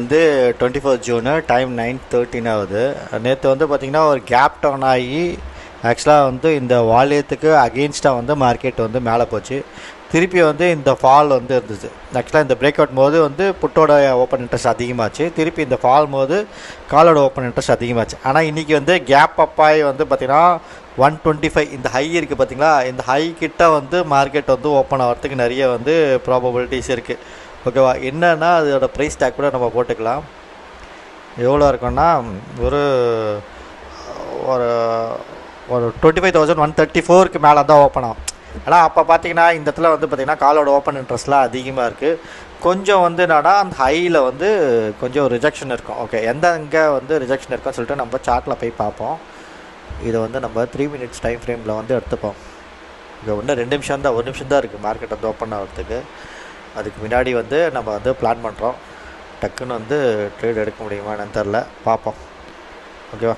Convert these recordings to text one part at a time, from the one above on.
வந்து 24 June time 9:13 ஆகுது. நேற்று வந்து பார்த்திங்கன்னா ஒரு கேப் டவுன் ஆகி ஆக்சுவலாக வந்து இந்த வால்யத்துக்கு அகெயின்ஸ்டாக வந்து மார்க்கெட் வந்து மேலே போச்சு. திருப்பி வந்து இந்த ஃபால் வந்து இருந்துச்சு. ஆக்சுவலாக இந்த பிரேக் அவுட் போது வந்து புட்டோட ஓப்பன் இன்ட்ரெஸ்ட் அதிகமாச்சு. திருப்பி இந்த ஃபால் போது காலோட ஓப்பன் இன்ட்ரெஸ்ட் அதிகமாச்சு. ஆனால் இன்றைக்கி வந்து கேப் அப்பாய் வந்து பார்த்திங்கன்னா 125 இந்த ஹை இருக்குது பார்த்திங்களா, இந்த ஹை கிட்ட வந்து மார்க்கெட் வந்து ஓப்பன் ஆகிறதுக்கு நிறைய வந்து ப்ராபபிலிட்டிஸ் இருக்குது. ஓகேவா, என்னன்னா அதோட ப்ரைஸ் டேக் கூட நம்ம போட்டுக்கலாம். எவ்வளோ இருக்குன்னா ஒரு ஒரு ஒரு 25,134க்கு மேலே தான் ஓப்பன் ஆகும். ஆனால் அப்போ பார்த்தீங்கன்னா இந்த இடத்துல வந்து பார்த்திங்கன்னா காலோட ஓப்பன் இன்ட்ரெஸ்ட்லாம் அதிகமாக இருக்குது. கொஞ்சம் வந்து என்னன்னா அந்த ஹையில் வந்து கொஞ்சம் ரிஜெக்ஷன் இருக்கும். ஓகே, இங்கே வந்து ரிஜெக்ஷன் இருக்குன்னு சொல்லிட்டு நம்ம சார்ட்டில் போய் பார்ப்போம். இதை வந்து நம்ம 3 மினிட்ஸ் டைம் ஃப்ரேமில் வந்து எடுத்துப்போம். இங்கே ஒன்று 2 நிமிஷம் தான், 1 நிமிஷம் தான் இருக்குது மார்க்கெட் வந்து ஓப்பன் ஆகிறதுக்கு. அதுக்கு முன்னாடி வந்து நம்ம வந்து பிளான் பண்ணுறோம். டக்குன்னு வந்து ட்ரேட் எடுக்க முடியுமான்னு தெரில, பார்ப்போம். ஓகேவா,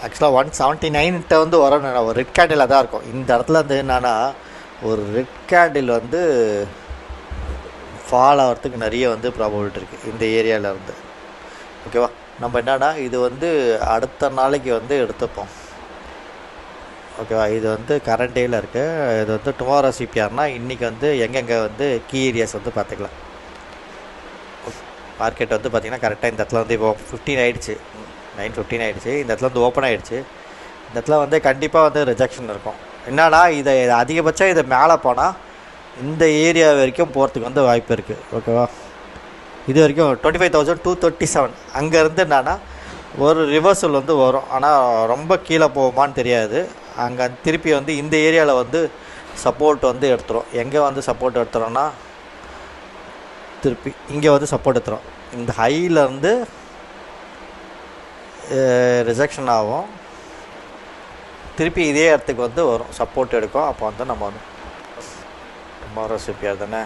ஆக்சுவலாக 179 வந்து வரும். ஒரு ரெட் கேண்டிலாக தான் இருக்கும். இந்த இடத்துல வந்து என்னென்னா ஒரு ரெட் கேண்டில் வந்து ஃபால் ஆகிறதுக்கு நிறைய வந்து ப்ராபபிலிட்டி இருக்குது இந்த ஏரியாவிலேருந்து. ஓகேவா, நம்ம என்னென்னா இது வந்து அடுத்த நாளைக்கு வந்து எடுத்துப்போம். ஓகேவா, இது வந்து கரண்ட் டேயில் இருக்குது. இது வந்து டுமாரோ சிபிஆர்னால் இன்றைக்கி வந்து எங்கெங்கே வந்து கீ ஏரியாஸ் வந்து பார்த்துக்கலாம். மார்க்கெட் வந்து பார்த்திங்கன்னா கரெக்டாக இந்த இடத்துல வந்து இப்போ 15 ஆகிடுச்சு, 9:15 ஆகிடுச்சு. இந்த இடத்துல வந்து ஓப்பன் ஆகிடுச்சு. இந்த இடத்துல வந்து கண்டிப்பாக வந்து ரிஜெக்ஷன் இருக்கும். என்னன்னா இதை அதிகபட்சம் இதை மேலே போனால் இந்த ஏரியா வரைக்கும் போகிறதுக்கு வந்து வாய்ப்பு இருக்குது. ஓகேவா, இது வரைக்கும் 25,237 அங்கேருந்து என்னன்னா ஒரு ரிவர்சல் வந்து வரும். ஆனால் ரொம்ப கீழே போகுமான்னு தெரியாது. அங்கே திருப்பி வந்து இந்த ஏரியாவில் வந்து சப்போர்ட் வந்து எடுத்துரும். எங்கே வந்து சப்போர்ட் எடுத்துகிறோன்னா திருப்பி இங்கே வந்து சப்போர்ட் எடுத்துரும். இந்த ஹையிலேருந்து ரிஜெக்ஷன் ஆகும், திருப்பி இதே இடத்துக்கு வந்து வரும், சப்போர்ட் எடுக்கும். அப்போ வந்து நம்ம வந்து டுமாரோ சிபிஆர் தானே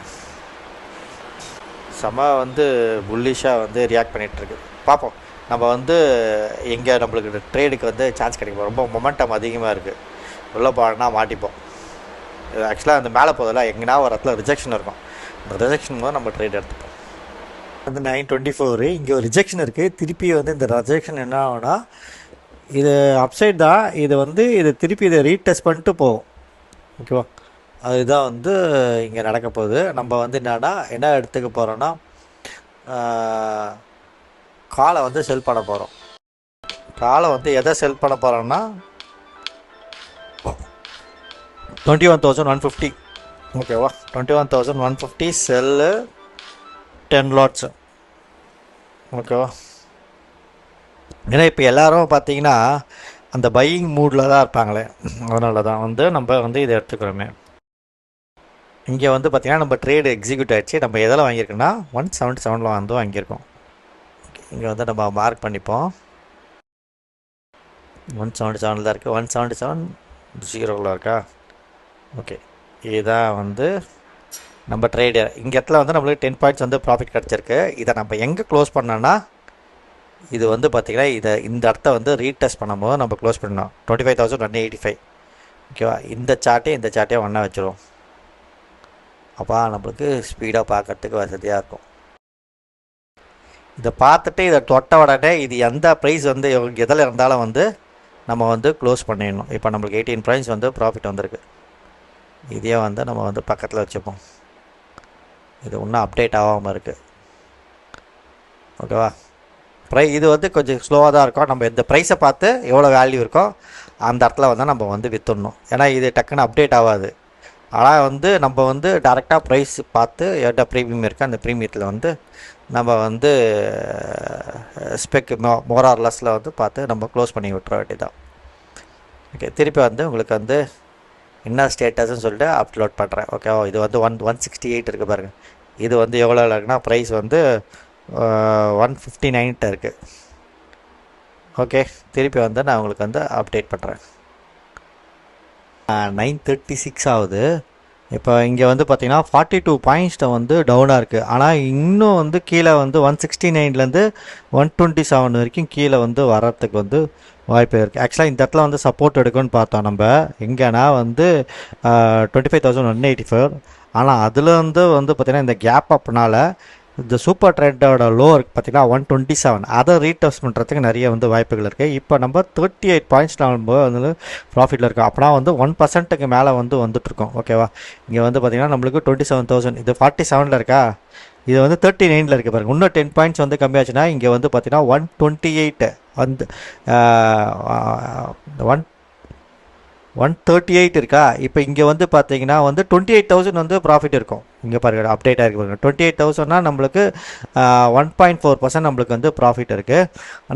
செம வந்து புல்லிஷாக வந்து ரியாக்ட் பண்ணிகிட்ருக்கு. பார்ப்போம் நம்ம வந்து எங்கே நம்மளுக்கு ட்ரேடுக்கு வந்து சான்ஸ் கிடைக்கும். ரொம்ப மொமெண்டம் அதிகமாக இருக்குது, உள்ளே போனா மாட்டிப்போம். ஆக்சுவலாக அந்த மேலே போதில் எங்கன்னா ஒரு இடத்துல ரிஜெக்ஷன் இருக்கும். அந்த ரிஜெக்ஷன் போது நம்ம ட்ரேட் எடுத்துப்போம். வந்து 9:24 இங்கே ஒரு ரிஜெக்ஷன் இருக்குது. திருப்பி வந்து இந்த ரிஜெக்ஷன் என்ன ஆகுனா இது அப்சைட் தான். இது வந்து இது திருப்பி இதை ரீடெஸ்ட் பண்ணிட்டு போகும். ஓகேவா, அதுதான் வந்து இங்கே நடக்க போகுது. நம்ம வந்து என்ன எடுத்துக்க போகிறோன்னா காலை வந்து செல் பண்ண போகிறோம். காலை வந்து எதை செல் பண்ண போகிறோன்னா 21,150. ஓகேவா, 21,150 செல்லு 10 லாட்ஸு. ஓகேவா, ஏன்னா இப்போ எல்லோரும் பார்த்தீங்கன்னா அந்த பையிங் மூடில் தான் இருப்பாங்களே, அதனால தான் வந்து நம்ம வந்து இதை எடுத்துக்கிறோமே. இங்கே வந்து பார்த்திங்கன்னா நம்ம ட்ரேடு எக்ஸிக்யூட் ஆகிடுச்சு. நம்ம எதில் வாங்கியிருக்கோன்னா 177 வந்து வாங்கியிருக்கோம். இங்கே வந்து நம்ம மார்க் பண்ணிப்போம். 177 தான் இருக்குது, 177 இருக்கா. ஓகே, இதுதான் வந்து நம்ம ட்ரேடு. இங்கே இடத்துல வந்து நம்மளுக்கு 10 பாயிண்ட்ஸ் வந்து ப்ராஃபிட் கிடச்சிருக்கு. இதை நம்ம எங்கே க்ளோஸ் பண்ணோன்னா இது வந்து பார்த்திங்கன்னா இந்த இடத்த வந்து ரீடெஸ்ட் பண்ணும்போது நம்ம க்ளோஸ் பண்ணோம் 25,185. ஓகேவா, இந்த சார்ட்டையும் ஒன்றா வச்சுருவோம். அப்போ நம்மளுக்கு ஸ்பீடாக பார்க்குறதுக்கு வசதியாக இருக்கும். இதை பார்த்துட்டு இதை தொட்ட உடனே இது எந்த ப்ரைஸ் வந்து எதில் இருந்தாலும் வந்து நம்ம வந்து க்ளோஸ் பண்ணிடணும். இப்போ நம்மளுக்கு 18 பாயிண்ட்ஸ் வந்து ப்ராஃபிட் வந்திருக்கு. இதையே வந்து நம்ம வந்து பக்கத்தில் வச்சுப்போம். இது இன்னும் அப்டேட் ஆகாமல் இருக்குது. ஓகேவா, இது வந்து கொஞ்சம் ஸ்லோவாக தான் இருக்கும். நம்ம இந்த ப்ரைஸை பார்த்து எவ்வளோ வேல்யூ இருக்கோ அந்த இடத்துல வந்து நம்ம வந்து விற்றுடணும். ஏன்னா இது டக்குன்னு அப்டேட் ஆகாது. ஆனால் வந்து நம்ம வந்து டேரெக்டாக ப்ரைஸ் பார்த்து எவ்வளோ ப்ரீமியம் இருக்குது அந்த ப்ரீமியத்தில் வந்து நம்ம வந்து ஸ்பெக் மோரார்லஸில் வந்து பார்த்து நம்ம க்ளோஸ் பண்ணி விட்டுற வேண்டியதான். ஓகே, திருப்பி வந்து உங்களுக்கு வந்து என்ன ஸ்டேட்டஸ்ன்னு சொல்லிட்டு அப்லோட் பண்ணுறேன். ஓகேவா, இது வந்து 168 இருக்குது பாருங்கள். இது வந்து எவ்வளோ இருக்குன்னா ப்ரைஸ் வந்து 159 இருக்குது. ஓகே, திருப்பி வந்து நான் உங்களுக்கு வந்து அப்டேட் பண்ணுறேன். 9:36 ஆகுது. இப்போ இங்கே வந்து பார்த்திங்கன்னா 42 பாயிண்ட்ஸை வந்து டவுனாக இருக்குது. ஆனால் இன்னும் வந்து கீழே வந்து 169லேருந்து 127 வரைக்கும் கீழே வந்து வர்றதுக்கு வந்து வாய்ப்பு இருக்குது. ஆக்சுவலாக இந்த இடத்துல வந்து சப்போர்ட் எடுக்கும்னு பார்த்தோம் நம்ம. எங்கன்னா வந்து 25,184. ஆனால் அதுலேருந்து வந்து பார்த்திங்கன்னா இந்த கேப் அப்னால் இந்த சூப்பர் ட்ரெண்டோட லோ இருக்குது பார்த்தீங்கன்னா 127, அதை ரீடெஸ்ட் பண்ணுறதுக்கு நிறைய வந்து வாய்ப்புகள் இருக்குது. இப்போ நம்ம 38 பாயிண்ட்ஸ் நம்ம வந்து ப்ராஃபிட்டில் இருக்கோம். அப்படின்னா வந்து 1%க்கு மேலே வந்து வந்துட்டுருக்கோம். ஓகேவா, இங்கே வந்து பார்த்திங்கன்னா நம்மளுக்கு 27,000, இது 47 இருக்கா, இது வந்து 39 இருக்குது பாருங்கள். இன்னும் 10 பாயிண்ட்ஸ் வந்து கம்மியாச்சுன்னா இங்கே வந்து பார்த்தீங்கன்னா 128 வந்து 138 இருக்கா. இப்போ இங்கே வந்து பார்த்தீங்கன்னா வந்து 28,000 வந்து ப்ராஃபிட் இருக்கும். இங்கே பாருங்கள் அப்டேட் ஆகிருக்கு பாருங்கள். 28,000னா நம்மளுக்கு 1.4% நம்மளுக்கு வந்து ப்ராஃபிட் இருக்குது.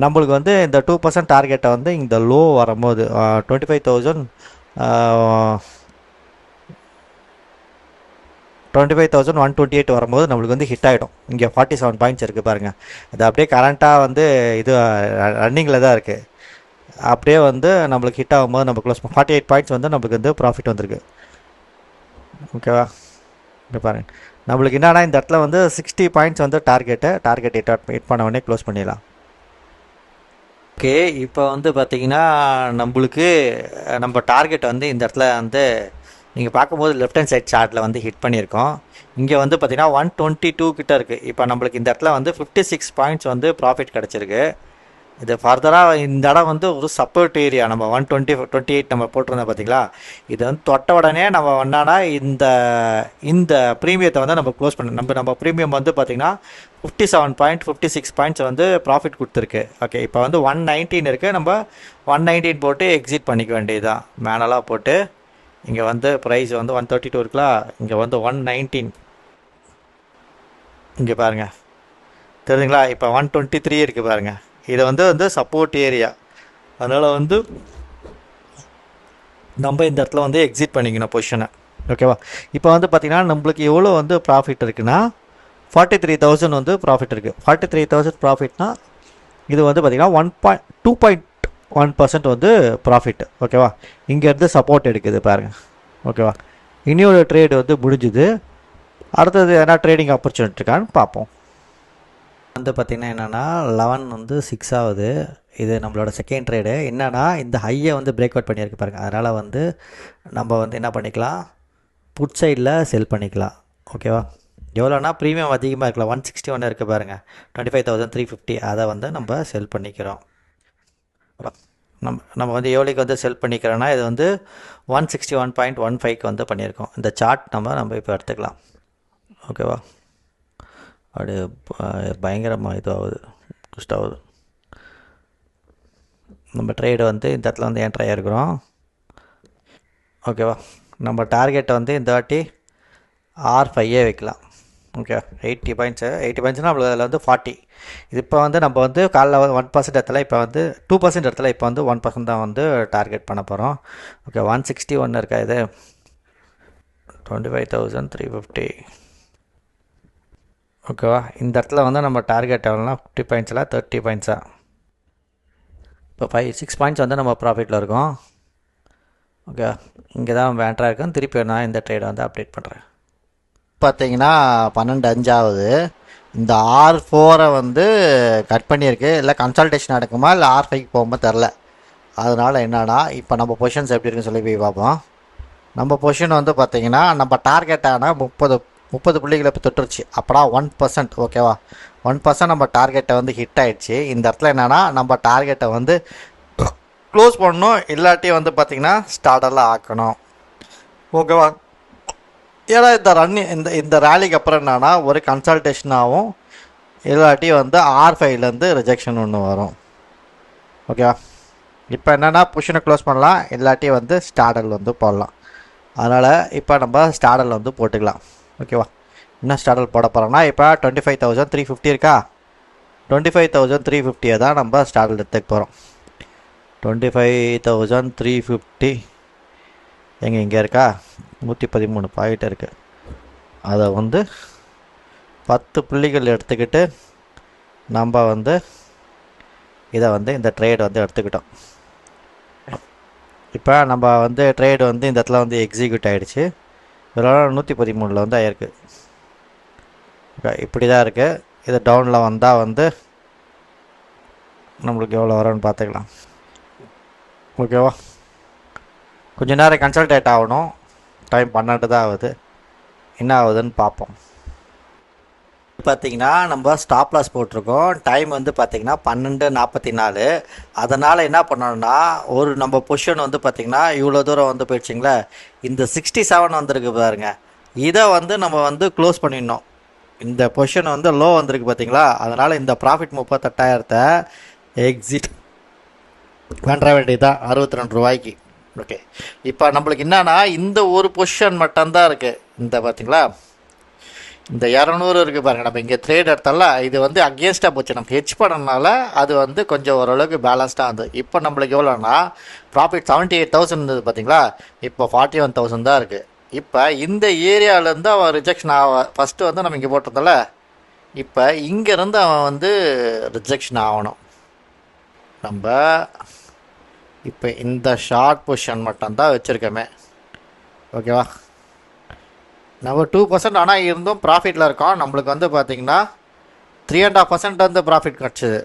நம்மளுக்கு வந்து இந்த 2% டார்கெட்டை வந்து இந்த லோ வரும்போது 25,128 வரும்போது நம்மளுக்கு வந்து ஹிட் ஆகிடும். இங்கே 47 பாயிண்ட்ஸ் இருக்குது பாருங்கள். அது அப்படியே கரண்ட்டாக வந்து இது ரன்னிங்கில் தான் இருக்குது. அப்படியே வந்து நம்மளுக்கு ஹிட் ஆகும்போது நம்ம க்ளோஸ் 48 பாயிண்ட்ஸ் வந்து நம்மளுக்கு வந்து ப்ராஃபிட் வந்திருக்கு. ஓகேவா, இங்கே பாருங்கள் நம்மளுக்கு என்னன்னா இந்த இடத்துல வந்து 60 பாயிண்ட்ஸ் வந்து டார்கெட் ஹிட் பண்ண உடனே க்ளோஸ் பண்ணிடலாம். ஓகே, இப்போ வந்து பார்த்திங்கன்னா நம்மளுக்கு நம்ம டார்கெட் வந்து இந்த இடத்துல வந்து நீங்கள் பார்க்கும்போது லெஃப்ட் ஹேண்ட் சைட் சார்ட்டில் வந்து ஹிட் பண்ணியிருக்கோம். இங்கே வந்து பார்த்திங்கன்னா 122 கிட்ட இருக்குது. இப்போ நம்மளுக்கு இந்த இடத்துல வந்து 56 பாயிண்ட்ஸ் வந்து ப்ராஃபிட் கிடச்சிருக்கு. இது ஃபர்தராக இந்த இடம் வந்து ஒரு சப்போர்ட் ஏரியா. நம்ம 128 நம்ம போட்டிருந்தோம் பார்த்தீங்களா, இது வந்து தொட்ட உடனே நம்ம என்னன்னா இந்த ப்ரீமியத்தை வந்து நம்ம க்ளோஸ் பண்ண நம்ம ப்ரீமியம் வந்து பார்த்திங்கன்னா 57.56 பாயிண்ட்ஸ் வந்து ப்ராஃபிட் கொடுத்துருக்கு. ஓகே, இப்போ வந்து 119 இருக்குது. நம்ம 119 போட்டு எக்ஸிட் பண்ணிக்க வேண்டியதுதான். மேனலாக போட்டு இங்கே வந்து ப்ரைஸ் வந்து 132 இருக்கலாம், இங்கே வந்து 119 இங்கே பாருங்கள் தெரியுதுங்களா. இப்போ 123 இருக்குது பாருங்கள். இது வந்து சப்போர்ட் ஏரியா. அதனால் வந்து நம்ம இந்த இடத்துல வந்து எக்ஸிட் பண்ணிக்கணும் பொசிஷனை. ஓகேவா, இப்போ வந்து பார்த்திங்கன்னா நம்மளுக்கு எவ்வளோ வந்து ப்ராஃபிட் இருக்குன்னா 43,000 வந்து ப்ராஃபிட் இருக்குது. 43,000 ப்ராஃபிட்னா இது வந்து பார்த்திங்கன்னா 2.1% வந்து ப்ராஃபிட். ஓகேவா, இங்கேருந்து சப்போர்ட் எடுக்குது பாருங்கள். ஓகேவா, இன்னொரு ட்ரேடு வந்து முடிஞ்சுது. அடுத்தது எதனா ட்ரேடிங் ஆப்பர்ச்சுனிட்டி இருக்கான்னு பார்ப்போம். வந்து பார்த்திங்கன்னா என்னென்னா 11 வந்து 6 ஆகுது. இது நம்மளோட செகண்ட் ட்ரேடு. என்னென்னா இந்த ஹையை வந்து பிரேக் அவுட் பண்ணியிருக்கு பாருங்கள். அதனால் வந்து நம்ம வந்து என்ன பண்ணிக்கலாம், புட் சைடில் செல் பண்ணிக்கலாம். ஓகேவா, எவ்வளோனா ப்ரீமியம் அதிகமாக இருக்கலாம். 161 இருக்குது பாருங்கள், 25,350. அதை வந்து நம்ம செல் பண்ணிக்கிறோம். நம்ம வந்து எவ்வளோக்கு வந்து செல் பண்ணிக்கிறோன்னா இது வந்து 161.15க்கு வந்து பண்ணியிருக்கோம். இந்த சார்ட் நம்ம இப்போ எடுத்துக்கலாம். ஓகேவா, அப்படியே பயங்கரமாக இதுவாகுது, புஸ்ட் ஆகுது. நம்ம ட்ரேடு வந்து இந்த இடத்துல வந்து என்ட்ரு ஆகிருக்கிறோம். ஓகேவா, நம்ம டார்கெட்டை வந்து இந்த வாட்டி R5 வைக்கலாம். ஓகே, 80 பாயிண்ட்ஸ்னால் நம்மளுக்கு அதில் வந்து 40. இது இப்போ வந்து நம்ம வந்து காலைல 1% இடத்துல இப்போ வந்து 2% இடத்துல இப்போ வந்து 1% தான் வந்து டார்கெட் பண்ண போகிறோம். ஓகே, 161 இருக்கா, இது 25,350. ஓகேவா, இந்த இடத்துல வந்து நம்ம டார்கெட் எவ்வளோனா 50 பாயிண்ட்ஸில் 30 பாயிண்ட்ஸாக. இப்போ 5-6 பாயிண்ட்ஸ் வந்து நம்ம ப்ராஃபிட்டில் இருக்கோம். ஓகே, இங்கே தான் நம்ம என்ட்ராக இருக்கோம். திருப்பி நான் இந்த ட்ரேடை வந்து அப்டேட் பண்ணுறேன். பார்த்தீங்கன்னா 12:05 ஆகுது. இந்த R4 வந்து கட் பண்ணியிருக்கு. இல்லை கன்சல்டேஷன் நடக்குமா இல்லை R5க்கு போகும்போது தெரில. அதனால் என்னன்னா இப்போ நம்ம பொசிஷன்ஸ் எப்படி இருக்குன்னு சொல்லி போய் பார்ப்போம். நம்ம பொசிஷன் வந்து பார்த்திங்கன்னா நம்ம டார்கெட்டான 30 புள்ளிகளை இப்போ தொட்டுருச்சு. அப்படா 1%. ஓகேவா, 1% நம்ம டார்கெட்டை வந்து ஹிட் ஆகிடுச்சு. இந்த இடத்துல என்னென்னா நம்ம டார்கெட்டை வந்து க்ளோஸ் பண்ணணும், இல்லாட்டி வந்து பார்த்திங்கன்னா ஸ்டார்டெல்லாம் ஆக்கணும். ஓகேவா, ஏன்னா இந்த ரேலிக்கு அப்புறம் என்னென்னா ஒரு கன்சல்டேஷனாகவும் இல்லாட்டி வந்து R5லேருந்து ரிஜெக்ஷன் ஒன்று வரும். ஓகேவா, இப்போ என்னென்னா பொசிஷனை க்ளோஸ் பண்ணலாம், இல்லாட்டி வந்து ஸ்டார்டல் வந்து போடலாம். அதனால் இப்போ நம்ம ஸ்டார்டல் வந்து போட்டுக்கலாம். ஓகேவா, என்ன ஸ்டார்டல் போட போகிறோம்னா இப்போ 25,350 இருக்கா, 25,350 தான் நம்ம ஸ்டார்டல் எடுத்துக்க போகிறோம். 25,350 இங்கே இருக்கா, 113 பாயிண்ட் இருக்குது. அதை வந்து 10 புள்ளிகள் எடுத்துக்கிட்டு நம்ம வந்து இதை வந்து இந்த ட்ரேட் வந்து எடுத்துக்கிட்டோம். இப்போ நம்ம வந்து ட்ரேடு வந்து இந்த இடத்துல வந்து எக்ஸிக்யூட் ஆகிடுச்சு. இதனால் 113 வந்து ஆயிருக்கு. ஓகே, இப்படி தான் இருக்குது. இது டவுனில் வந்தால் வந்து நம்மளுக்கு எவ்வளோ வரும்னு பார்த்துக்கலாம். ஓகேவா, கொஞ்சம் நேரம் கன்சல்டேட் ஆகணும். டைம் 12 தான் ஆகுது. என்ன ஆகுதுன்னு பார்ப்போம். பார்த்தீங்கன்னா நம்ம ஸ்டாப் லாஸ் போட்டிருக்கோம். டைம் வந்து பார்த்தீங்கன்னா 12:44. அதனால் என்ன பண்ணணும்னா ஒரு நம்ம பொசிஷன் வந்து பார்த்தீங்கன்னா இவ்வளோ தூரம் வந்து போயிடுச்சிங்களா, இந்த 67 வந்திருக்கு பாருங்க, இதை வந்து நம்ம வந்து க்ளோஸ் பண்ணிடணும். இந்த பொசிஷன் வந்து லோ வந்திருக்கு பார்த்தீங்களா, அதனால் இந்த ப்ராஃபிட் 38,000 எக்ஸிட் பண்ணுற வேண்டியதுதான் 62 ரூபாய்க்கு. ஓகே, இப்போ நம்மளுக்கு என்னன்னா இந்த ஒரு பொசிஷன் மட்டும்தான் இருக்குது. இந்த பார்த்தீங்களா இந்த 200 இருக்குது பாருங்கள், நம்ம இங்கே ட்ரேட் எடுத்தால இது வந்து அகேன்ஸ்டாக போச்சு. நம்ம ஹெச் பண்ணனால அது வந்து கொஞ்சம் ஓரளவுக்கு பேலன்ஸ்டாக இருந்தது. இப்போ நம்மளுக்கு எவ்வளோன்னா ப்ராஃபிட் 78,000 இருந்தது பார்த்தீங்களா, இப்போ 41,000 தான் இருக்குது. இப்போ இந்த ஏரியாவிலேருந்து அவன் ரிஜெக்ஷன் ஃபஸ்ட்டு வந்து நம்ம இங்கே போட்டிருந்தோம்ல, இப்போ இங்கேருந்து அவன் வந்து ரிஜெக்ஷன் ஆகணும். நம்ம இப்போ இந்த ஷார்ட் பொசிஷன் மட்டும்தான் வச்சுருக்கோமே, ஓகேவா. நம்ம 2% ஆனால் இருந்தும் ப்ராஃபிட்டில் இருக்கோம். நம்மளுக்கு வந்து பார்த்திங்கன்னா 3.5% வந்து ப்ராஃபிட் கிடச்சிது.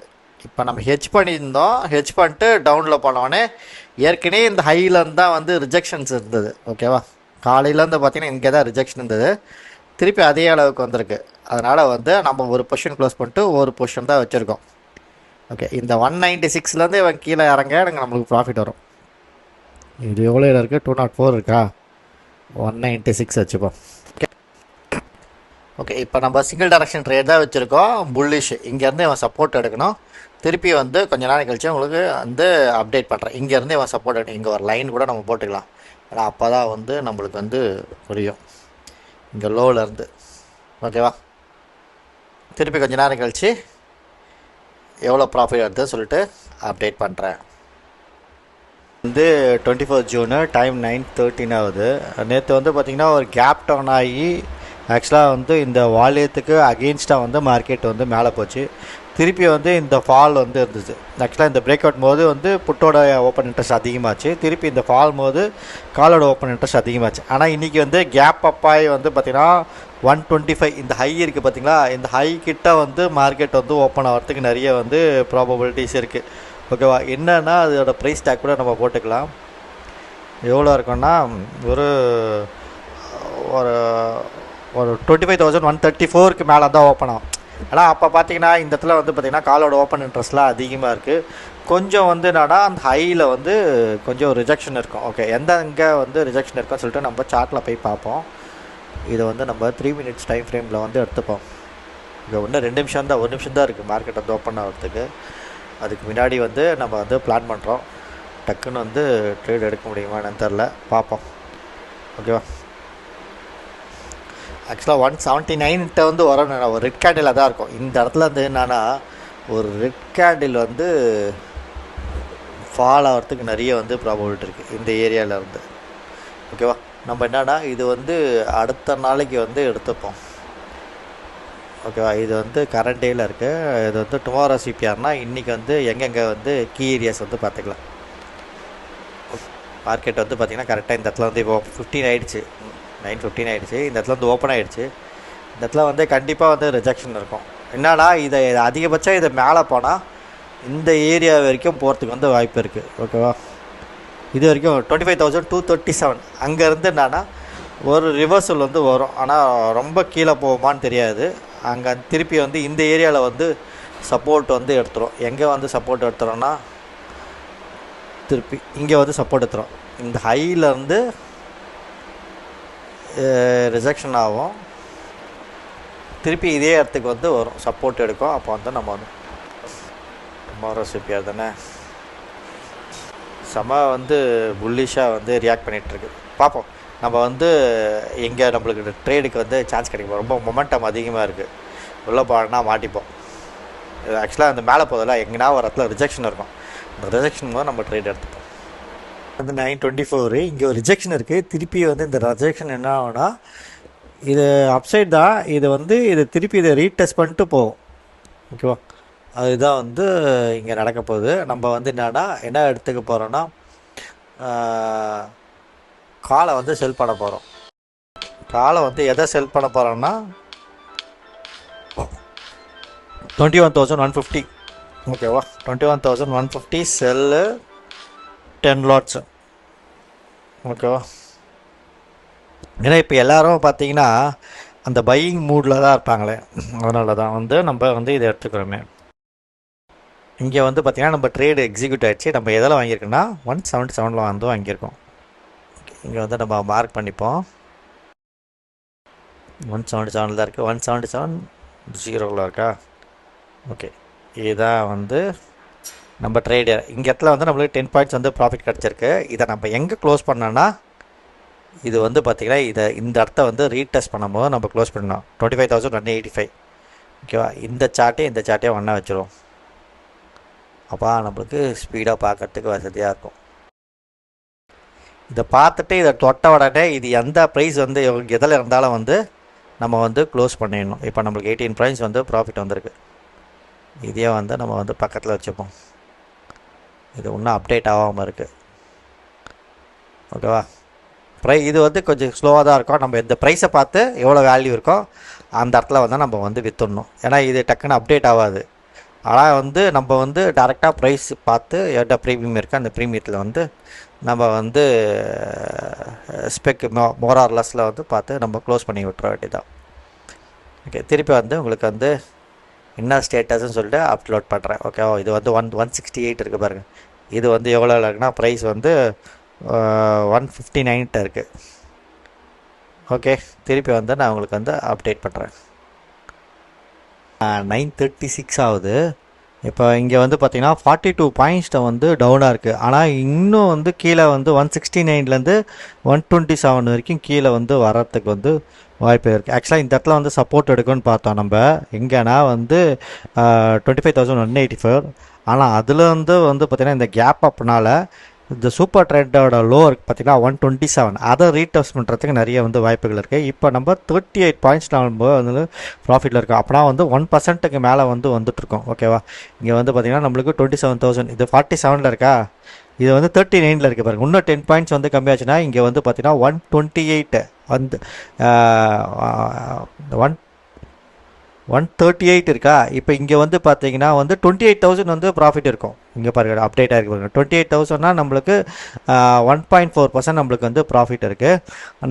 இப்போ நம்ம ஹெச் பண்ணியிருந்தோம், ஹெச் பண்ணிட்டு டவுனில் போனோடனே ஏற்கனவே இந்த ஹையிலேருந்து தான் வந்து ரிஜெக்ஷன்ஸ் இருந்தது, ஓகேவா. காலையிலேருந்து பார்த்திங்கன்னா இங்கே தான் ரிஜெக்ஷன் இருந்தது, திருப்பி அதே அளவுக்கு வந்திருக்கு. அதனால் வந்து நம்ம ஒரு பொசிஷன் க்ளோஸ் பண்ணிட்டு ஒரு பொசிஷன் தான் வச்சுருக்கோம். ஓகே, இந்த 196லேருந்து இவன் கீழே இறங்க எனக்கு நம்மளுக்கு ப்ராஃபிட் வரும். இது எவ்வளோ இருக்குது, 204 இருக்கா, 196 வச்சுப்போம். ஓகே, இப்போ நம்ம சிங்கிள் டைரக்ஷன் ட்ரேட் தான் வச்சுருக்கோம். புல்லிஷ் இங்கேருந்து இவன் சப்போர்ட் எடுக்கணும். திருப்பி வந்து கொஞ்சம் நாள் கழிச்சு உங்களுக்கு வந்து அப்டேட் பண்ணுறேன். இங்கேருந்து இவன் சப்போர்ட் எடுக்கணும். இங்கே ஒரு லைன் கூட நம்ம போட்டுக்கலாம், ஏன்னா அப்போ தான் வந்து நம்மளுக்கு வந்து புரியும். இங்கே லோவிலேருந்து ஓகேவா, திருப்பி கொஞ்சம் நேரம் கழிச்சு எவ்வளோ ப்ராஃபிட் எடுத்து சொல்லிட்டு அப்டேட் பண்ணுறேன். வந்து 24 ஜூனு, டைம் 9:13 ஆகுது. நேற்று வந்து பார்த்திங்கன்னா ஒரு கேப் டவுன் ஆகி ஆக்சுவலாக வந்து இந்த வால்யத்துக்கு அகெயின்ஸ்டாக வந்து மார்க்கெட் வந்து மேலே போச்சு. திருப்பி வந்து இந்த ஃபால் வந்து இருந்துச்சு. ஆக்சுவலாக இந்த பிரேக் அவுட் போது வந்து புட்டோட ஓப்பன் இன்ட்ரெஸ்ட் அதிகமாச்சு, திருப்பி இந்த ஃபால் போது காலோட ஓப்பன் இன்ட்ரெஸ்ட் அதிகமாச்சு. ஆனால் இன்றைக்கி வந்து கேப் அப்பாய் வந்து பார்த்திங்கன்னா 125 இந்த ஹை இருக்குது பார்த்திங்களா, இந்த ஹை கிட்ட வந்து மார்க்கெட் வந்து ஓப்பன் ஆகிறதுக்கு நிறைய வந்து ப்ராபபிலிட்டிஸ் இருக்குது, ஓகேவா. என்னன்னா அதோட ப்ரைஸ் டேக் கூட நம்ம போட்டுக்கலாம். எவ்வளோ இருக்குன்னா ஒரு ஒரு ஒரு 25,134க்கு மேலே தான் ஓப்பன் ஆகும். ஆனால் அப்போ பார்த்தீங்கன்னா இந்த இடத்துல வந்து பார்த்திங்கன்னா காலோட ஓப்பன் இன்ட்ரெஸ்ட்லாம் அதிகமாக இருக்குது. கொஞ்சம் வந்து என்னன்னா அந்த ஹையில் வந்து கொஞ்சம் ரிஜெக்ஷன் இருக்கும். ஓகே, எங்கே வந்து ரிஜெக்ஷன் இருக்குன்னு சொல்லிட்டு நம்ம சார்ட்டில் போய் பார்ப்போம். இதை வந்து நம்ம 3 மினிட்ஸ் டைம் ஃப்ரேமில் வந்து எடுத்துப்போம். இங்கே ஒன்று 2 நிமிஷம் தான், 1 நிமிஷம் தான் இருக்குது மார்க்கெட் வந்து ஓப்பன் ஆகிறதுக்கு. அதுக்கு முன்னாடி வந்து நம்ம வந்து பிளான் பண்ணுறோம். டக்குன்னு வந்து ட்ரேட் எடுக்க முடியுமா என்னன்னு தெரில, பார்ப்போம், ஓகேவா. ஆக்சுவலாக 179 வந்து வரும். ஒரு ரெட் கேண்டில் தான் இருக்கும். இந்த இடத்துல வந்து என்னென்னா ஒரு ரெட் கேண்டில் வந்து ஃபால் ஆகிறதுக்கு நிறைய வந்து ப்ராபபிலிட்டி இருக்குது இந்த ஏரியாவில் இருந்து, ஓகேவா. நம்ம என்னென்னா இது வந்து அடுத்த நாளைக்கு வந்து எடுத்துப்போம், ஓகேவா. இது வந்து கரண்ட் டேயில் இருக்குது. இது வந்து டுமாரோ சிபிஆர்னால் இன்றைக்கி வந்து எங்கெங்கே வந்து கீ ஏரியாஸ் வந்து பார்த்துக்கலாம். மார்க்கெட் வந்து பார்த்திங்கன்னா கரெக்டாக இந்த இடத்துல வந்து இப்போ 15 ஆகிடுச்சு, 9:15 ஆகிடுச்சு. இந்த இடத்துல வந்து ஓப்பன் ஆகிடுச்சு. இந்த இடத்துல வந்து கண்டிப்பாக வந்து ரிஜெக்ஷன் இருக்கும். என்னன்னா இதை அதிகபட்சம் இதை மேலே போனால் இந்த ஏரியா வரைக்கும் போகிறதுக்கு வந்து வாய்ப்பு இருக்குது, ஓகேவா. இது வரைக்கும் 25,237 அங்கேருந்து என்னன்னா ஒரு ரிவர்சல் வந்து வரும். ஆனால் ரொம்ப கீழே போகுமான்னு தெரியாது. அங்கே திருப்பி வந்து இந்த ஏரியாவில் வந்து சப்போர்ட் வந்து எடுத்துரும். எங்கே வந்து சப்போர்ட் எடுத்துகிறோன்னா திருப்பி இங்கே வந்து சப்போர்ட் எடுத்துரும். இந்த ஹையிலேருந்து ரிஜெக்ஷன் ஆகும், திருப்பி இதே இடத்துக்கு வந்து வரும், சப்போர்ட் எடுக்கும். அப்போ வந்து நம்ம வந்து டுமாரோ சிபிஆர் தானே செம வந்து புல்லிஷாக வந்து ரியாக்ட் பண்ணிகிட்ருக்கு. பார்ப்போம் நம்ம வந்து எங்கே நம்மளுக்கு ட்ரேடுக்கு வந்து சான்ஸ் கிடைக்கும். ரொம்ப மொமெண்டம் அதிகமாக இருக்குது, உள்ளே போனா மாட்டிப்போம். ஆக்சுவலாக அந்த மேலே போதில் எங்கன்னா ஒரு இடத்துல ரிஜெக்ஷன் இருக்கும். அந்த ரிஜெக்ஷன் போது நம்ம ட்ரேட் எடுத்துப்போம். வந்து 9:24 இங்கே ஒரு ரிஜெக்ஷன் இருக்குது. திருப்பி வந்து இந்த ரிஜெக்ஷன் என்ன ஆகுனா இது அப்சைட் தான், இது வந்து இது திருப்பி இதை ரீடெஸ்ட் பண்ணிட்டு போகும், ஓகேவா. அதுதான் வந்து இங்கே நடக்க போகுது. நம்ம வந்து என்ன எடுத்துக்க போகிறோன்னா காலை வந்து செல் பண்ண போகிறோம். காலை வந்து எதை செல் பண்ண போகிறோன்னா 21,150, ஓகேவா. 21,150 செல்லு 10 லாட்ஸு, ஓகேவா. ஏன்னா இப்போ எல்லோரும் பார்த்தீங்கன்னா அந்த பையிங் மூடில் தான் இருப்பாங்களே, அதனால தான் வந்து நம்ம வந்து இதை எடுத்துக்கிறோமே. இங்கே வந்து பார்த்திங்கன்னா நம்ம ட்ரேடு எக்ஸிக்யூட் ஆகிடுச்சு. நம்ம எதில் வாங்கியிருக்கோன்னா 177 வந்து வாங்கியிருக்கோம். இங்கே வந்து நம்ம மார்க் பண்ணிப்போம். 177 தான் இருக்குது. 177 0 இருக்கா? ஓகே, இதுதான் வந்து நம்ம ட்ரேடு. இங்கே இடத்துல வந்து நம்மளுக்கு 10 பாயிண்ட்ஸ் வந்து ப்ராஃபிட் கிடச்சிருக்கு. இதை நம்ம எங்கே க்ளோஸ் பண்ணோன்னா, இது வந்து பார்த்திங்கன்னா இந்த இடத்த வந்து ரீடெஸ்ட் பண்ணும்போது நம்ம க்ளோஸ் பண்ணணும். 25,185. ஓகேவா? இந்த சார்ட்டே ஒன்றா வச்சுருவோம். அப்போ நம்மளுக்கு ஸ்பீடாக பார்க்குறதுக்கு வசதியாக இருக்கும். இதை பார்த்துட்டு இதை தொட்ட உடனே இது எந்த ப்ரைஸ் வந்து எதில் இருந்தாலும் வந்து நம்ம வந்து க்ளோஸ் பண்ணிடணும். இப்போ நம்மளுக்கு 18 பாயிண்ட்ஸ் வந்து ப்ராஃபிட் வந்திருக்கு. இதையே வந்து நம்ம வந்து பக்கத்தில் வச்சுப்போம். இது இன்னும் அப்டேட் ஆகாமல் இருக்குது. ஓகேவா? இது வந்து கொஞ்சம் ஸ்லோவாக தான் இருக்கும். நம்ம இந்த ப்ரைஸை பார்த்து எவ்வளோ வேல்யூ இருக்கோ அந்த இடத்துல வந்து நம்ம வந்து விற்றுடணும். ஏன்னா இது டக்குன்னு அப்டேட் ஆகாது. ஆனால் வந்து நம்ம வந்து டேரெக்டாக ப்ரைஸ் பார்த்து எவ்வளோ ப்ரீமியம் இருக்குது அந்த ப்ரீமியத்தில் வந்து நம்ம வந்து ஸ்பெக் மோரார்லஸில் வந்து பார்த்து நம்ம க்ளோஸ் பண்ணி விட்டுற வேண்டியதான். ஓகே, திருப்பி வந்து உங்களுக்கு வந்து என்ன ஸ்டேட்டஸ்ன்னு சொல்லிட்டு அப்லோட் பண்ணுறேன். ஓகேவா? இது வந்து 168 இருக்குது பாருங்கள். இது வந்து எவ்வளோ இருக்குன்னா ப்ரைஸ் வந்து 159 இருக்குது. ஓகே, திருப்பி வந்து நான் உங்களுக்கு வந்து அப்டேட் பண்ணுறேன். 9:36 ஆகுது. இப்போ இங்கே வந்து பார்த்திங்கன்னா 42 பாயிண்ட்ஸில் வந்து டவுனாக இருக்குது. ஆனால் இன்னும் வந்து கீழே வந்து 169லேருந்து 127 வரைக்கும் கீழே வந்து வர்றதுக்கு வந்து வாய்ப்பு இருக்குது. ஆக்சுவலாக இந்த இடத்துல வந்து சப்போர்ட் எடுக்குன்னு பார்த்தோம் நம்ம. எங்கன்னா வந்து 25,184. ஆனால் அதில் வந்து பார்த்திங்கன்னா இந்த கேப் அப்னால இந்த சூப்பர் ட்ரெண்டோட லோ இருக்குது பார்த்திங்கன்னா 127. அதை ரீடெஸ்ட் பண்ணுறதுக்கு நிறைய வந்து வாய்ப்புகள் இருக்குது. இப்போ நம்ம 38 பாயிண்ட்ஸ் நம்ம வந்து ப்ராஃபிட்டில் இருக்கோம். அப்படின்னா வந்து 1%க்கு மேலே வந்து வந்துட்டுருக்கோம். ஓகேவா? இங்கே வந்து பார்த்திங்கன்னா நம்மளுக்கு 27,000. இது 47 இருக்கா? இது வந்து 39 இருக்குது பாருங்கள். இன்னும் 10 பாயிண்ட்ஸ் வந்து கம்மியாச்சுன்னா இங்கே வந்து பார்த்திங்கன்னா 128 வந்து 138 இருக்கா? இப்போ இங்கே வந்து பார்த்தீங்கன்னா வந்து 28,000 வந்து ப்ராஃபிட் இருக்கும். இங்கே பாருங்கள், அப்டேட் ஆகிருக்கு பாருங்கள். 28,000னா நம்மளுக்கு 1.4% நம்மளுக்கு வந்து ப்ராஃபிட் இருக்குது.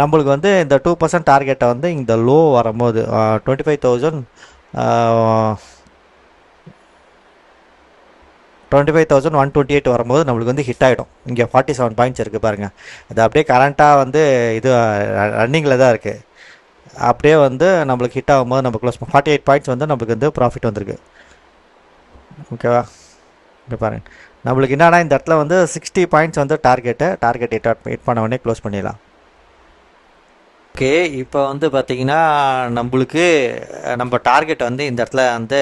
நம்மளுக்கு வந்து இந்த 2% டார்கெட்டை வந்து இந்த லோ வரும்போது 25,128 வரும்போது நம்மளுக்கு வந்து ஹிட் ஆகிடும். இங்கே 47 பாயிண்ட்ஸ் இருக்குது பாருங்கள். அது அப்படியே கரண்ட்டாக வந்து இது ரன்னிங்கில் தான் இருக்குது. அப்படியே வந்து நம்மளுக்கு ஹிட் ஆகும்போது நம்ம க்ளோஸ் 48 பாயிண்ட்ஸ் வந்து நம்மளுக்கு வந்து ப்ராஃபிட் வந்திருக்கு. ஓகேவா? இங்கே பாருங்கள், நம்மளுக்கு என்னன்னா இந்த இடத்துல வந்து 60 பாயிண்ட்ஸ் வந்து டார்கெட் ஹிட் பண்ண உடனே க்ளோஸ் பண்ணிடலாம். ஓகே, இப்போ வந்து பார்த்திங்கன்னா நம்மளுக்கு நம்ம டார்கெட் வந்து இந்த இடத்துல வந்து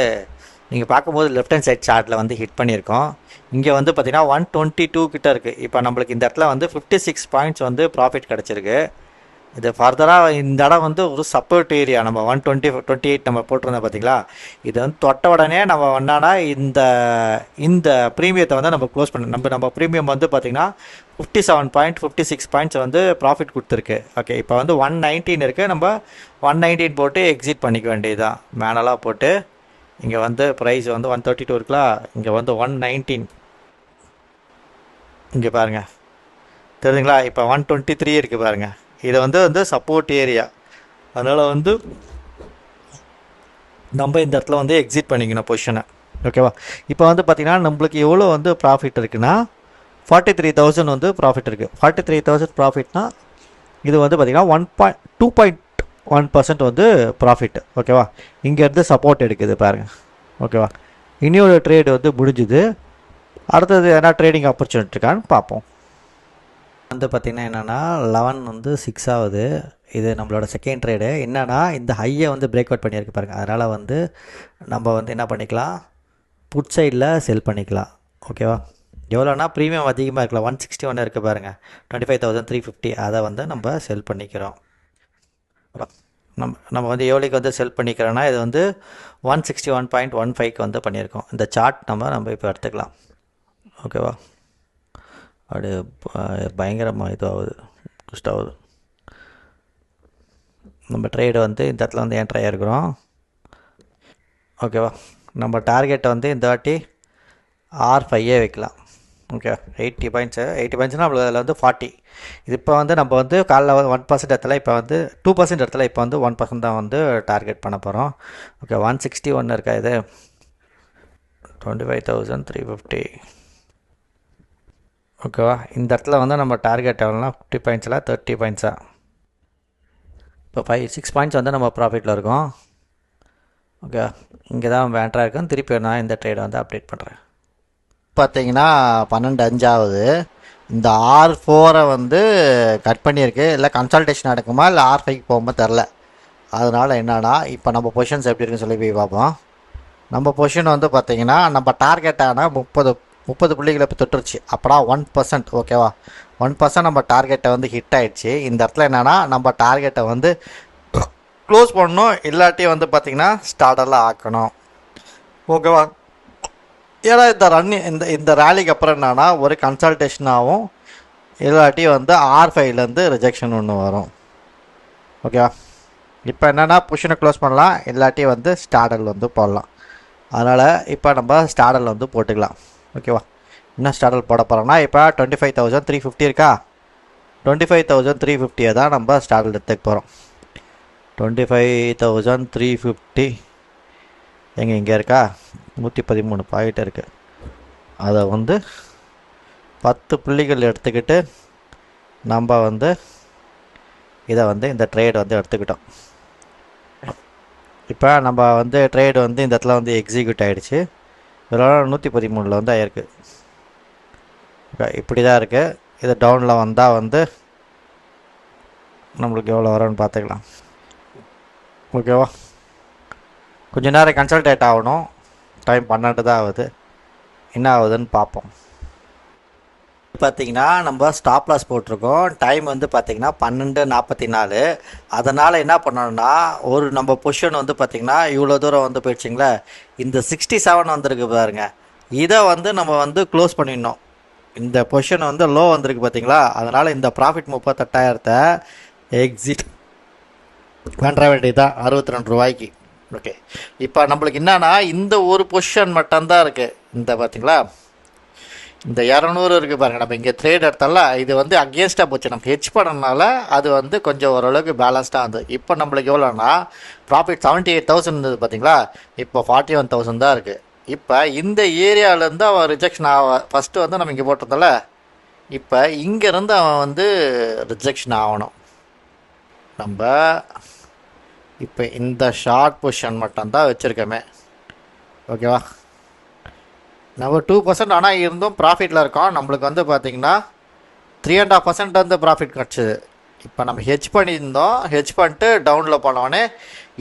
நீங்கள் பார்க்கும்போது லெஃப்ட் ஹேண்ட் சைட் சார்ட்டில் வந்து ஹிட் பண்ணியிருக்கோம். இங்கே வந்து பார்த்திங்கன்னா 122 கிட்டே இருக்குது. இப்போ நம்மளுக்கு இந்த இடத்துல வந்து 56 பாயிண்ட்ஸ் வந்து ப்ராஃபிட் கிடச்சிருக்கு. இது ஃபர்தராக இந்த இடம் வந்து ஒரு சப்போர்ட் ஏரியா. நம்ம 128 நம்ம போட்டிருந்தோம் பார்த்தீங்களா? இது வந்து தொட்ட உடனே நம்ம என்னன்னா இந்த ப்ரீமியத்தை வந்து நம்ம க்ளோஸ் பண்ண நம்ம ப்ரீமியம் வந்து பார்த்திங்கன்னா 56 பாயிண்ட்ஸ் வந்து ப்ராஃபிட் கொடுத்துருக்கு. ஓகே, இப்போ வந்து 119 இருக்குது. நம்ம 119 போட்டு எக்ஸிட் பண்ணிக்க வேண்டியதுதான். மேனலாக போட்டு இங்கே வந்து ப்ரைஸ் வந்து 132 இருக்கலாம். இங்கே வந்து 119 இங்கே பாருங்கள், தெரியுதுங்களா? இப்போ 123 இருக்குது பாருங்கள். இது வந்து சப்போர்ட் ஏரியா. அதனால் வந்து நம்ம இந்த இடத்துல வந்து எக்ஸிட் பண்ணிக்கணும் பொசிஷனை. ஓகேவா? இப்போ வந்து பார்த்திங்கன்னா நம்மளுக்கு எவ்வளோ வந்து ப்ராஃபிட் இருக்குன்னா 43,000 வந்து ப்ராஃபிட் இருக்குது. 43,000 ப்ராஃபிட்னா இது வந்து பார்த்திங்கன்னா 2.1% வந்து ப்ராஃபிட். ஓகேவா? இங்கேருந்து சப்போர்ட் எடுக்குது பாருங்கள். ஓகேவா? இன்னொரு ட்ரேடு வந்து முடிஞ்சுது. அடுத்தது என்ன ட்ரேடிங் ஆப்பர்ச்சுனிட்டி இருக்கான்னு பார்ப்போம். வந்து பார்த்திங்கன்னா என்னென்னா 11:06 ஆகுது. இது நம்மளோட செகண்ட் ட்ரேடு. என்னென்னா இந்த ஹையை வந்து பிரேக் அவுட் பண்ணியிருக்கு பாருங்கள். அதனால் வந்து நம்ம வந்து என்ன பண்ணிக்கலாம், புட் சைடில் செல் பண்ணிக்கலாம். ஓகேவா? எவ்வளோனா ப்ரீமியம் அதிகமாக இருக்கலாம். 161 இருக்குது பாருங்கள். 25,350 அதை வந்து நம்ம செல் பண்ணிக்கிறோம். நம்ம வந்து எவ்வளோக்கு வந்து செல் பண்ணிக்கிறோன்னா இது வந்து 161.15க்கு வந்து பண்ணியிருக்கோம். இந்த சார்ட் நம்ம இப்போ எடுத்துக்கலாம். ஓகேவா? அப்படியே பயங்கரமாக இதுவாகுது, புஸ்ட் ஆகுது. நம்ம ட்ரேடு வந்து இந்த இடத்துல வந்து என்ட்ரி ஆகிருக்கிறோம். ஓகேவா? நம்ம டார்கெட்டை வந்து இந்த வாட்டி R5 வைக்கலாம். ஓகே 80 பாயிண்ட்ஸ்னால் நம்மளுக்கு அதில் வந்து 40. இது இப்போ வந்து நம்ம வந்து காலைல 1% இடத்துல இப்போ வந்து 2% இடத்துல இப்போ வந்து 1% தான் வந்து டார்கெட் பண்ண போகிறோம். ஓகே 161 இருக்கா இது 25,350. ஓகேவா, இந்த இடத்துல வந்து நம்ம டார்கெட் எவ்வளோனா 50 பாயிண்ட்ஸில் 30 பாயிண்ட்ஸா. இப்போ 5-6 பாயிண்ட்ஸ் வந்து நம்ம ப்ராஃபிட்டில் இருக்கோம். ஓகே, இங்கே தான் வேண்டாக இருக்கும். திருப்பி நான் இந்த ட்ரேடை வந்து அப்டேட் பண்ணுறேன். பார்த்தீங்கன்னா 12:05 ஆகுது. இந்த R4 வந்து கட் பண்ணியிருக்கு. இல்லை கன்சல்டேஷன் நடக்குமா இல்லை R5க்கு போகும்போது தெரில. அதனால் என்னன்னா இப்போ நம்ம பொசிஷன்ஸ் எப்படி இருக்குன்னு சொல்லி போய் பார்ப்போம். நம்ம பொசிஷன் வந்து பார்த்திங்கன்னா நம்ம டார்கெட்டான 30 புள்ளிகளை இப்போ தொட்டுருச்சு. அப்படா 1%. ஓகேவா, 1% நம்ம டார்கெட்டை வந்து ஹிட் ஆகிடுச்சு. இந்த இடத்துல என்னென்னா நம்ம டார்கெட்டை வந்து க்ளோஸ் பண்ணணும், இல்லாட்டி வந்து பார்த்திங்கன்னா ஸ்டார்டரில் ஆக்கணும். ஓகேவா, ஏன்னா இந்த ரேலிக்கு அப்புறம் என்னன்னா ஒரு கன்சல்டேஷனாகவும் இல்லாட்டி வந்து R5லேருந்து ரிஜெக்ஷன் ஒன்று வரும். ஓகேவா, இப்போ என்னென்னா பொசிஷனை க்ளோஸ் பண்ணலாம், இல்லாட்டி வந்து ஸ்டார்டரில் வந்து போடலாம். அதனால் இப்போ நம்ம ஸ்டார்டரில் வந்து போட்டுக்கலாம். ஓகேவா, என்ன ஸ்டார்டர் போட போகிறோம்னா இப்போ 25,350 இருக்கா, 25,350 தான் நம்ம ஸ்டார்டர் எடுத்துக்க போகிறோம். 25,350 இங்கே இருக்கா, 113 பாயிண்ட் இருக்குது. அதை வந்து 10 புள்ளிகள் எடுத்துக்கிட்டு நம்ம வந்து இதை வந்து இந்த ட்ரேட் வந்து எடுத்துக்கிட்டோம். இப்போ நம்ம வந்து ட்ரேடு வந்து இந்த இடத்துல வந்து எக்ஸிக்யூட் ஆகிடுச்சு. இதனால் 113 வந்து ஆயிருக்கு. ஓகே, இப்படி தான் இருக்குது. இது டவுனில் வந்தால் வந்து நம்மளுக்கு எவ்வளோ வரும்னு பார்த்துக்கலாம். ஓகேவா, கொஞ்சம் நேரம் கன்சல்டேட் ஆகணும். டைம் 12 தான் ஆகுது. என்ன ஆகுதுன்னு பார்ப்போம். பார்த்திங்கன்னா நம்ம ஸ்டாப் லாஸ் போட்டிருக்கோம். டைம் வந்து பார்த்திங்கன்னா 12:44. அதனால் என்ன பண்ணணும்னா ஒரு நம்ம பொசிஷன் வந்து பார்த்திங்கன்னா இவ்வளோ தூரம் வந்து போயிடுச்சிங்களே, இந்த 67 வந்திருக்கு பாருங்க, இதை வந்து நம்ம வந்து க்ளோஸ் பண்ணிடணும். இந்த பொசிஷன் வந்து லோ வந்திருக்கு பார்த்திங்களா, அதனால் இந்த ப்ராஃபிட் 38,000 எக்ஸிட் பண்ணுற வேண்டியதுதான் 62 ரூபாய்க்கு. ஓகே, இப்போ நம்மளுக்கு என்னன்னா இந்த ஒரு பொசிஷன் மட்டும்தான் இருக்குது. இந்த பார்த்திங்களா இந்த 200 இருக்குது பாருங்கள். நம்ம இங்கே ட்ரேட் எடுத்தால இது வந்து அகேன்ஸ்டாக போச்சு. நம்ம ஹெச் பண்ணனால அது வந்து கொஞ்சம் ஓரளவுக்கு பேலன்ஸ்டாக இருந்தது. இப்போ நம்மளுக்கு எவ்வளோனா ப்ராஃபிட் 78,000 இருந்தது பார்த்திங்களா, இப்போ 41,000 தான் இருக்குது. இப்போ இந்த ஏரியாவிலேருந்து அவன் ரிஜெக்ஷன் ஃபஸ்ட்டு வந்து நம்ம இங்கே போட்டிருந்தால, இப்போ இங்கேருந்து அவன் வந்து ரிஜெக்ஷன் ஆகணும். நம்ம இப்போ இந்த ஷார்ட் பொசிஷன் மட்டும்தான் வச்சுருக்கோமே. ஓகேவா, நம்ம 2% ஆனால் இருந்தும் ப்ராஃபிட்டில் இருக்கோம். நம்மளுக்கு வந்து பார்த்திங்கன்னா 3.5% வந்து ப்ராஃபிட் கிடச்சிது. இப்போ நம்ம ஹெச் பண்ணியிருந்தோம். ஹெச் பண்ணிட்டு டவுனில் போனோடனே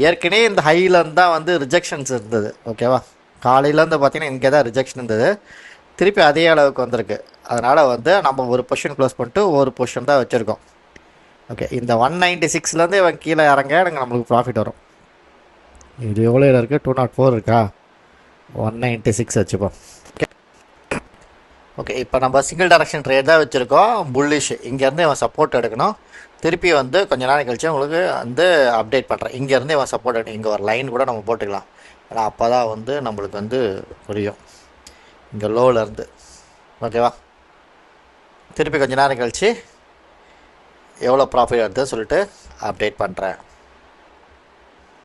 ஏற்கனவே இந்த ஹைலேருந்து தான் வந்து ரிஜெக்ஷன்ஸ் இருந்தது. ஓகேவா, காலையிலேருந்து பார்த்திங்கன்னா இங்கே தான் ரிஜெக்ஷன் இருந்தது. திருப்பி அதே அளவுக்கு வந்திருக்கு. அதனால் வந்து நம்ம ஒரு பொசிஷன் க்ளோஸ் பண்ணிட்டு ஒரு பொசிஷன் தான் வச்சுருக்கோம். ஓகே, இந்த 196லேருந்து இவன் கீழே இறங்க எனக்கு நம்மளுக்கு ப்ராஃபிட் வரும். இது எவ்வளோ இருக்குது, 204 இருக்கா, 196 வச்சுப்போம். ஓகே, இப்போ நம்ம சிங்கிள் டைரக்ஷன் ட்ரேட் தான் வச்சுருக்கோம். புல்லிஷ் இங்கேருந்து இவன் சப்போர்ட் எடுக்கணும். திருப்பி வந்து கொஞ்ச நாள் கழிச்சு உங்களுக்கு வந்து அப்டேட் பண்ணுறேன். இங்கேருந்து இவன் சப்போர்ட் எடுக்கணும். இங்கே ஒரு லைன் கூட நம்ம போட்டுக்கலாம். ஏன்னா அப்போ தான் வந்து நம்மளுக்கு வந்து புரியும் இங்கே லோவிலேருந்து. ஓகேவா, திருப்பி கொஞ்ச நேரம் கழிச்சு எவ்வளோ ப்ராஃபிட் எடுத்து சொல்லிட்டு அப்டேட் பண்ணுறேன்.